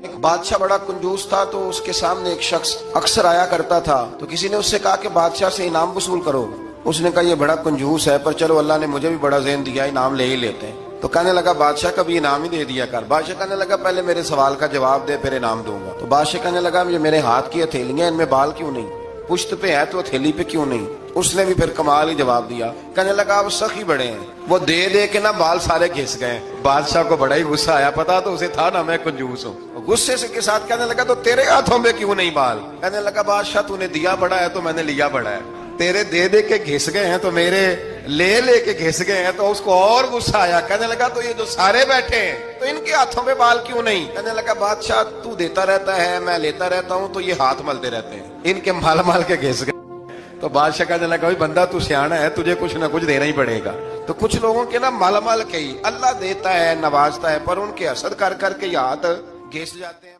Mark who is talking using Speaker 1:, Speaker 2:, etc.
Speaker 1: ایک بادشاہ بڑا کنجوس تھا، تو اس کے سامنے ایک شخص اکثر آیا کرتا تھا، تو کسی نے اس سے کہا کہ بادشاہ سے انعام وصول کرو۔ اس نے کہا یہ بڑا کنجوس ہے، پر چلو اللہ نے مجھے بھی بڑا ذہن دیا، انعام لے ہی لیتے ہیں۔ تو کہنے لگا بادشاہ کا بھی انعام ہی دے دیا کر۔ بادشاہ کہنے لگا پہلے میرے سوال کا جواب دے، پھر انعام دوں گا۔ تو بادشاہ کہنے لگا یہ میرے ہاتھ کی ہتھیلیاں، ان میں بال کیوں نہیں؟ پشت پہ ہے تو ہتھیلی پہ کیوں نہیں؟ اس نے بھی پھر کمال ہی جواب دیا۔ کہنے لگا آپ سخی بڑے ہیں، وہ دے دے کے نا بال سارے گھس گئے۔ بادشاہ کو بڑا ہی غصہ آیا، پتا تو اسے تھا نا میں کنجوس ہوں۔ غصے سے کے ساتھ کہنے لگا تو تیرے ہاتھوں میں کیوں نہیں بال؟ کہنے لگا بادشاہ تو نے دیا بڑا ہے تو میں نے لیا بڑا ہے، تیرے دے دے کے گھس گئے ہیں تو میرے لے لے کے گھس گئے ہیں۔ تو اس کو اور غصہ آیا، کہنے لگا تو یہ جو سارے بیٹھے ہیں تو ان کے ہاتھوں میں بال کیوں نہیں؟ کہنے لگا بادشاہ تو دیتا رہتا ہے، میں لیتا رہتا ہوں، تو یہ ہاتھ ملتے رہتے ہیں، ان کے مال مال کے گھس گئے۔ تو بادشاہ کہنے لگا بندہ تو سیانا ہے، تجھے کچھ نہ کچھ دینا ہی پڑے گا۔ تو کچھ لوگوں کے نا مال مال کے ہی اللہ دیتا ہے، نوازتا ہے، پر ان کے حسد کر کر کے یہ ہاتھ گھس جاتے ہیں۔